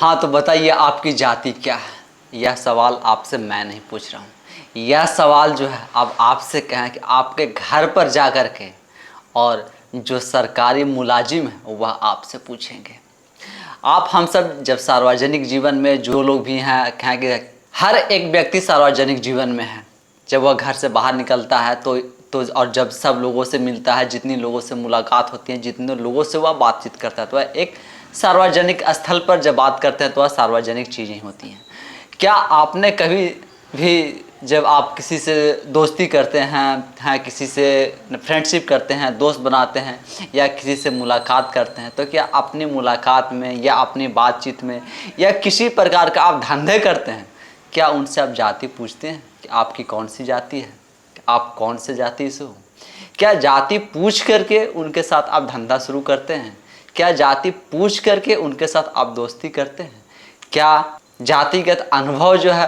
हाँ तो बताइए आपकी जाति क्या है। यह सवाल आपसे मैं नहीं पूछ रहा हूँ। यह सवाल जो है अब आपसे कहें कि आपके घर पर जा कर के और जो सरकारी मुलाजिम है वह आपसे पूछेंगे। आप हम सब जब सार्वजनिक जीवन में जो लोग भी हैं कहेंगे, हर एक व्यक्ति सार्वजनिक जीवन में है। जब वह घर से बाहर निकलता है तो और जब सब लोगों से मिलता है, जितनी लोगों से मुलाकात होती है, जितने लोगों से वह बातचीत करता है, तो वह एक सार्वजनिक स्थल पर जब बात करते हैं तो वह सार्वजनिक चीज़ें होती हैं। क्या आपने कभी भी जब आप किसी से दोस्ती करते हैं किसी से फ्रेंडशिप करते हैं, दोस्त बनाते हैं या किसी से मुलाकात करते हैं, तो क्या अपनी मुलाकात में या अपनी बातचीत में या किसी प्रकार का आप धंधे करते हैं, क्या उनसे आप जाति पूछते हैं कि आपकी कौन सी जाति है, आप कौन से जाति से हो? क्या जाति पूछ करके उनके साथ आप धंधा शुरू करते हैं? क्या जाति पूछ करके उनके साथ आप दोस्ती करते हैं? क्या जातिगत अनुभव जो है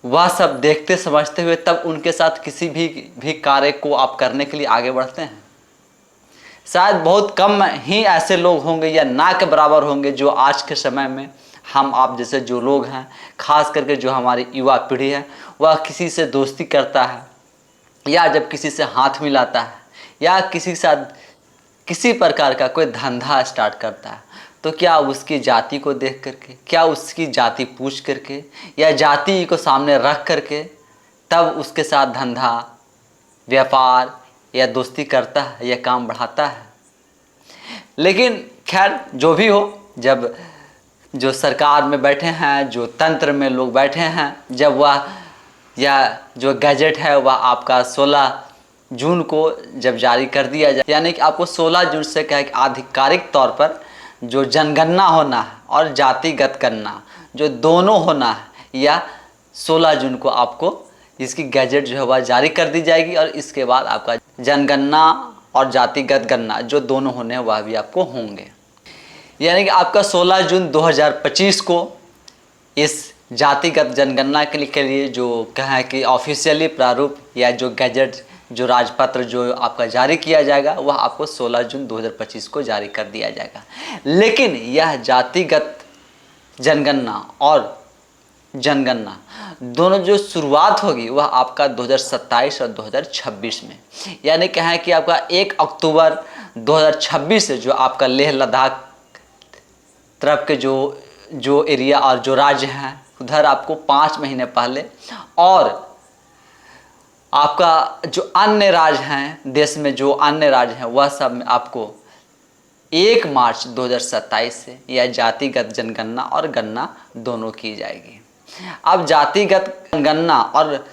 वह सब देखते समझते हुए तब उनके साथ किसी भी कार्य को आप करने के लिए आगे बढ़ते हैं? शायद बहुत कम ही ऐसे लोग होंगे या ना के बराबर होंगे जो आज के समय में हम आप जैसे जो लोग हैं, खास करके जो हमारी युवा पीढ़ी है, वह किसी से दोस्ती करता है या जब किसी से हाथ मिलाता है या किसी के साथ किसी प्रकार का कोई धंधा स्टार्ट करता है, तो क्या उसकी जाति को देख करके, क्या उसकी जाति पूछ करके या जाति को सामने रख करके तब उसके साथ धंधा, व्यापार या दोस्ती करता है या काम बढ़ाता है? लेकिन खैर जो भी हो, जब जो सरकार में बैठे हैं, जो तंत्र में लोग बैठे हैं, जब वह या जो गैजेट है वह आपका 16 जून को जब जारी कर दिया जाए, यानी कि आपको 16 जून से क्या है कि आधिकारिक तौर पर जो जनगणना होना है और जातिगत गणना जो दोनों होना है, या 16 जून को आपको इसकी गैजेट जो है वह जारी कर दी जाएगी और इसके बाद आपका जनगणना और जातिगत गणना जो दोनों होने हैं वह भी आपको होंगे। यानी कि आपका 16 जून 2025 को इस जातिगत जनगणना के लिए जो कहें कि ऑफिशियली प्रारूप या जो गैजेट जो राजपत्र जो आपका जारी किया जाएगा वह आपको 16 जून 2025 को जारी कर दिया जाएगा। लेकिन यह जातिगत जनगणना और जनगणना दोनों जो शुरुआत होगी वह आपका 2027 और 2026 में, यानी कहें कि आपका 1 अक्टूबर 2026 से जो आपका लेह लद्दाख तरफ के जो एरिया और जो राज्य हैं उधर आपको 5 महीने पहले, और आपका जो अन्य राज्य हैं देश में, जो अन्य राज्य हैं वह सब में आपको 1 मार्च 2027 से यह जातिगत जनगणना और गणना दोनों की जाएगी। अब जातिगत गणना और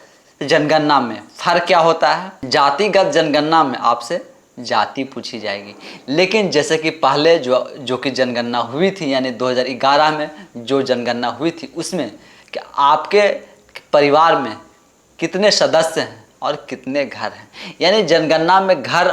जनगणना में फ़र्क क्या होता है? जातिगत जनगणना में आपसे जाति पूछी जाएगी, लेकिन जैसे कि पहले जो कि जनगणना हुई थी, यानी 2011 में जो जनगणना हुई थी, उसमें कि आपके परिवार में कितने सदस्य हैं और कितने घर हैं, यानी जनगणना में घर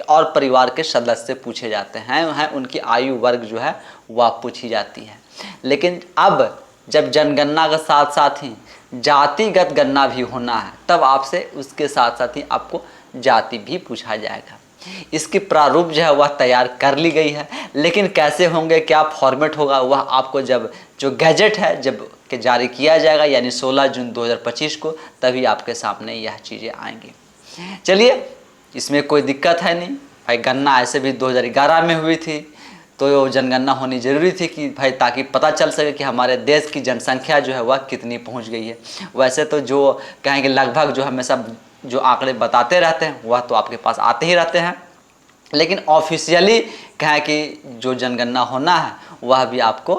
और परिवार के सदस्य पूछे जाते हैं उनकी आयु वर्ग जो है वह पूछी जाती है। लेकिन अब जब जनगणना के साथ साथ ही जातिगत गणना भी होना है, तब आपसे उसके साथ साथ ही आपको जाति भी पूछा जाएगा। इसकी प्रारूप जो है वह तैयार कर ली गई है, लेकिन कैसे होंगे, क्या फॉर्मेट होगा, वह आपको जब जो गैजेट है जब के जारी किया जाएगा, यानी 16 जून 2025 को, तभी आपके सामने यह चीज़ें आएंगी। चलिए, इसमें कोई दिक्कत है नहीं भाई। गणना ऐसे भी 2011 में हुई थी, तो जनगणना होनी ज़रूरी थी कि भाई ताकि पता चल सके कि हमारे देश की जनसंख्या जो है वह कितनी पहुंच गई है। वैसे तो जो कहेंगे लगभग जो हमेशा जो आंकड़े बताते रहते हैं वह तो आपके पास आते ही रहते हैं, लेकिन ऑफिशियली कहें कि जो जनगणना होना है वह भी आपको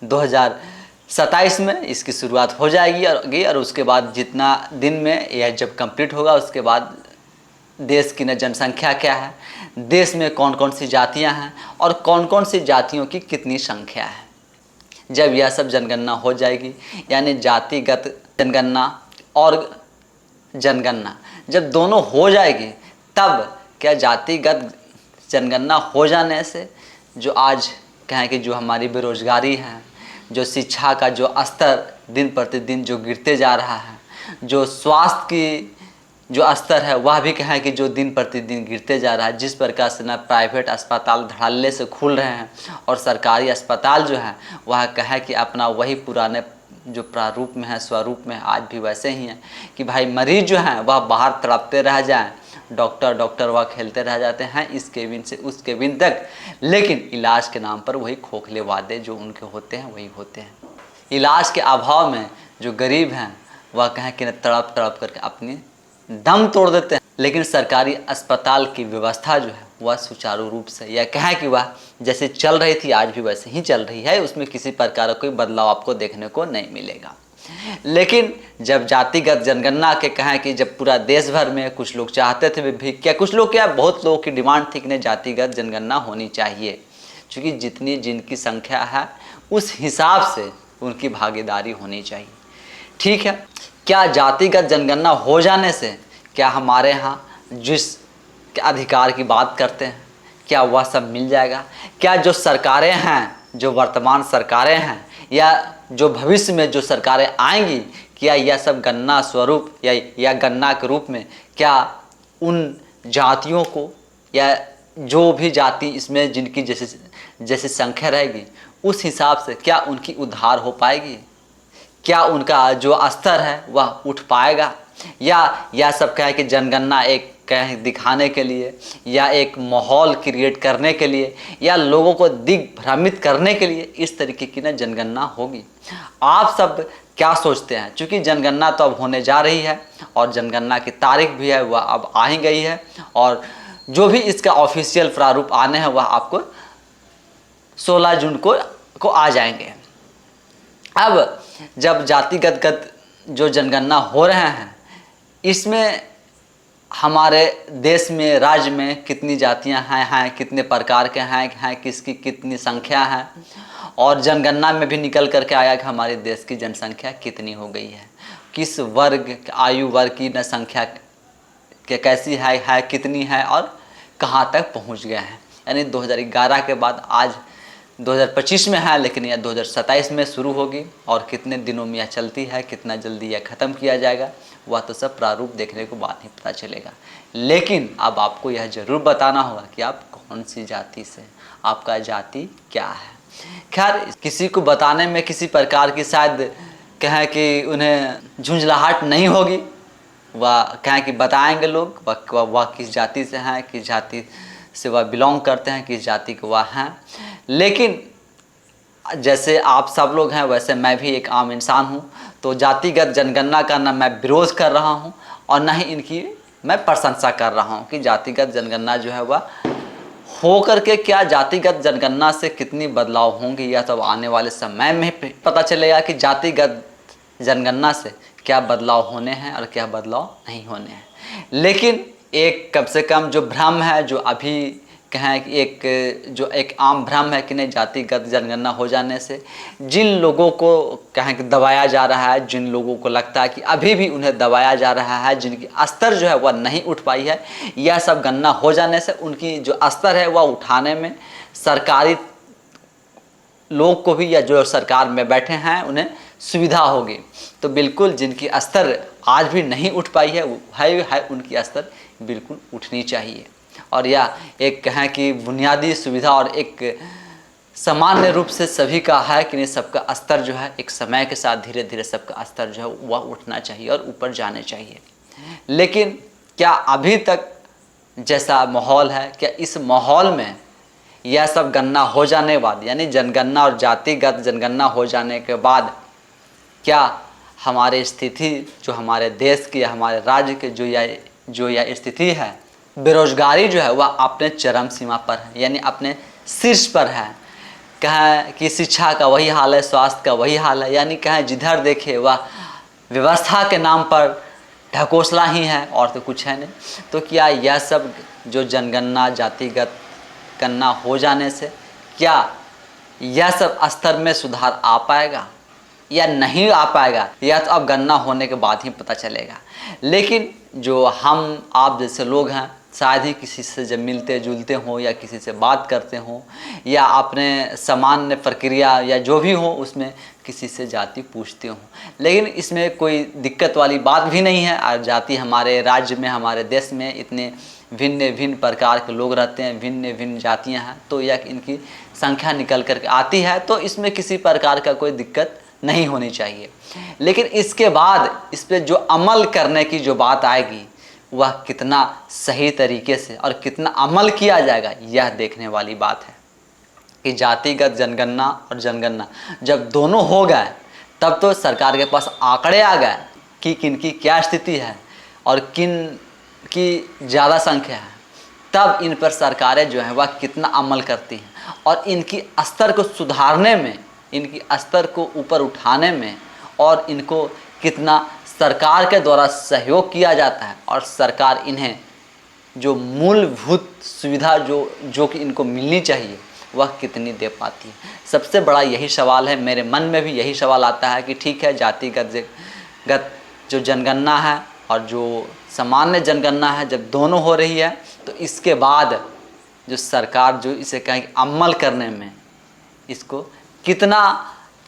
2027 में इसकी शुरुआत हो जाएगी और उसके बाद जितना दिन में यह जब कंप्लीट होगा उसके बाद देश की जनसंख्या क्या है, देश में कौन कौन सी जातियां हैं और कौन कौन सी जातियों की कितनी संख्या है, जब यह सब जनगणना हो जाएगी, यानी जातिगत जनगणना और जनगणना जब दोनों हो जाएगी, तब क्या जातिगत जनगणना हो जाने से जो आज कहें कि जो हमारी बेरोजगारी है, जो शिक्षा का जो स्तर दिन प्रतिदिन जो गिरते जा रहा है, जो स्वास्थ्य की जो स्तर है वह भी कहें कि जो दिन प्रतिदिन गिरते जा रहा है। जिस प्रकार से ना प्राइवेट अस्पताल धड़ल्ले से खुल रहे हैं और सरकारी अस्पताल जो है वह कहें कि अपना वही पुराने जो प्रारूप में है, स्वरूप में आज भी वैसे ही हैं कि भाई मरीज जो हैं वह बाहर तड़पते रह जाएं, डॉक्टर वह खेलते रह जाते हैं इस केबिन से उस केबिन तक, लेकिन इलाज के नाम पर वही खोखले वादे जो उनके होते हैं वही होते हैं। इलाज के अभाव में जो गरीब हैं वह कहें कि तड़प तड़प करके अपनी दम तोड़ देते हैं। लेकिन सरकारी अस्पताल की व्यवस्था जो है वह सुचारू रूप से या कहें कि वह जैसे चल रही थी आज भी वैसे ही चल रही है, उसमें किसी प्रकार का कोई बदलाव आपको देखने को नहीं मिलेगा। लेकिन जब जातिगत जनगणना के कहें कि जब पूरा देश भर में कुछ लोग चाहते थे भी, क्या कुछ लोग क्या बहुत लोगों की डिमांड थी कि नहीं जातिगत जनगणना होनी चाहिए, क्योंकि जितनी जिनकी संख्या है उस हिसाब से उनकी भागीदारी होनी चाहिए। ठीक है, क्या जातिगत जनगणना हो जाने से क्या हमारे यहाँ जिस अधिकार की बात करते हैं क्या वह सब मिल जाएगा? क्या जो सरकारें हैं, जो वर्तमान सरकारें हैं या जो भविष्य में जो सरकारें आएंगी, क्या यह सब गणना स्वरूप या गणना के रूप में क्या उन जातियों को या जो भी जाति इसमें जिनकी जैसे संख्या रहेगी उस हिसाब से क्या उनकी उद्धार हो पाएगी? क्या उनका जो स्तर है वह उठ पाएगा? या सब कहे कि जनगणना एक कहें दिखाने के लिए या एक माहौल क्रिएट करने के लिए या लोगों को दिग्भ्रमित करने के लिए इस तरीके की ना जनगणना होगी? आप सब क्या सोचते हैं? क्योंकि जनगणना तो अब होने जा रही है और जनगणना की तारीख भी है वह अब आ ही गई है और जो भी इसका ऑफिशियल प्रारूप आने हैं वह आपको 16 जून को आ जाएंगे। अब जब जातिगत जो जनगणना हो रहे हैं इसमें हमारे देश में राज्य में कितनी जातियां हैं कितने प्रकार के हैं किसकी कितनी संख्या है और जनगणना में भी निकल करके आया कि हमारे देश की जनसंख्या कितनी हो गई है, किस वर्ग आयु वर्ग की न संख्या के कैसी है कितनी है और कहाँ तक पहुँच गए हैं। यानी 2011 के बाद आज 2025 में है, लेकिन यह 2027 में शुरू होगी और कितने दिनों में यह चलती है, कितना जल्दी यह ख़त्म किया जाएगा वह तो सब प्रारूप देखने को बाद ही पता चलेगा। लेकिन अब आपको यह ज़रूर बताना होगा कि आप कौन सी जाति से, आपका जाति क्या है। खैर किसी को बताने में किसी प्रकार की शायद कहें कि उन्हें झुंझलाहट नहीं होगी, वह कहें कि बताएंगे लोग वह किस जाति से हैं, किस जाति से वह बिलोंग करते हैं, किस जाति के वह हैं। लेकिन जैसे आप सब लोग हैं वैसे मैं भी एक आम इंसान हूँ, तो जातिगत जनगणना का ना मैं विरोध कर रहा हूँ और ना ही इनकी मैं प्रशंसा कर रहा हूँ कि जातिगत जनगणना जो है वह हो करके क्या जातिगत जनगणना से कितनी बदलाव होंगे यह तो आने वाले समय में पता चलेगा कि जातिगत जनगणना से क्या बदलाव होने हैं और क्या बदलाव नहीं होने हैं। लेकिन एक कम से कम जो भ्रम है जो अभी कहें कि एक आम भ्रम है कि नहीं जातिगत जनगणना हो जाने से जिन लोगों को कहें कि दबाया जा रहा है, जिन लोगों को लगता है कि अभी भी उन्हें दबाया जा रहा है, जिनकी स्तर जो है वह नहीं उठ पाई है, यह सब गणना हो जाने से उनकी जो स्तर है वह उठाने में सरकारी लोग को भी या जो सरकार में बैठे हैं उन्हें सुविधा होगी। तो बिल्कुल जिनकी स्तर आज भी नहीं उठ पाई है उनकी स्तर बिल्कुल उठनी चाहिए और यह एक कहें कि बुनियादी सुविधा और एक सामान्य रूप से सभी का है कि नहीं, सबका स्तर जो है एक समय के साथ धीरे धीरे सबका स्तर जो है वह उठना चाहिए और ऊपर जाने चाहिए। लेकिन क्या अभी तक जैसा माहौल है, क्या इस माहौल में यह सब गणना हो जाने के बाद यानी जनगणना और जातिगत जनगणना हो जाने के बाद क्या हमारी स्थिति जो हमारे देश की या हमारे राज्य के जो यह स्थिति है, बेरोजगारी जो है वह अपने चरम सीमा पर है, यानी अपने शीर्ष पर है। कहें कि शिक्षा का वही हाल है, स्वास्थ्य का वही हाल है, यानी कहें जिधर देखे वह व्यवस्था के नाम पर ढकोसला ही है और तो कुछ है नहीं। तो क्या यह सब जो जनगणना जातिगत गणना हो जाने से क्या यह सब स्तर में सुधार आ पाएगा या नहीं आ पाएगा, यह तो अब गणना होने के बाद ही पता चलेगा। लेकिन जो हम आप जैसे लोग हैं शायद ही किसी से जब मिलते जुलते हों या किसी से बात करते हों या अपने सामान्य प्रक्रिया या जो भी हो उसमें किसी से जाति पूछते हों। लेकिन इसमें कोई दिक्कत वाली बात भी नहीं है। और जाति हमारे राज्य में, हमारे देश में इतने भिन्न भिन्न प्रकार के लोग रहते हैं, भिन्न भिन्न जातियां हैं, तो यह इनकी संख्या निकल कर आती है, तो इसमें किसी प्रकार का कोई दिक्कत नहीं होनी चाहिए। लेकिन इसके बाद इस पर जो अमल करने की जो बात आएगी वह कितना सही तरीके से और कितना अमल किया जाएगा, यह देखने वाली बात है कि जातिगत जनगणना और जनगणना जब दोनों हो गए तब तो सरकार के पास आंकड़े आ गए कि किन की क्या स्थिति है और किन की ज़्यादा संख्या है। तब इन पर सरकारें जो हैं वह कितना अमल करती हैं और इनकी स्तर को सुधारने में, इनकी स्तर को ऊपर उठाने में और इनको कितना सरकार के द्वारा सहयोग किया जाता है और सरकार इन्हें जो मूलभूत सुविधा जो कि इनको मिलनी चाहिए वह कितनी दे पाती है। सबसे बड़ा यही सवाल है, मेरे मन में भी यही सवाल आता है कि ठीक है, जातिगत जो जनगणना है और जो सामान्य जनगणना है जब दोनों हो रही है तो इसके बाद जो सरकार जो इसे कहें अमल करने में इसको कितना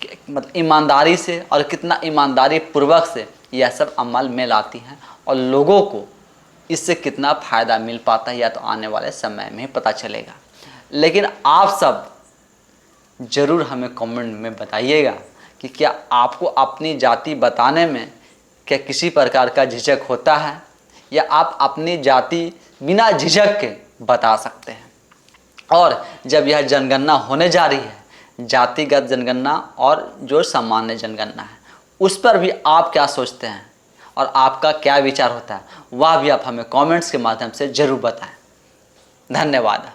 मतलब ईमानदारी से और कितना ईमानदारी पूर्वक से यह सब अमल में लाती हैं और लोगों को इससे कितना फ़ायदा मिल पाता है, या तो आने वाले समय में ही पता चलेगा। लेकिन आप सब ज़रूर हमें कमेंट में बताइएगा कि क्या आपको अपनी जाति बताने में क्या किसी प्रकार का झिझक होता है, या आप अपनी जाति बिना झिझक के बता सकते हैं। और जब यह जनगणना होने जा रही है, जातिगत जनगणना और जो सामान्य जनगणना है, उस पर भी आप क्या सोचते हैं और आपका क्या विचार होता है, वह भी आप हमें कमेंट्स के माध्यम से ज़रूर बताएं। धन्यवाद।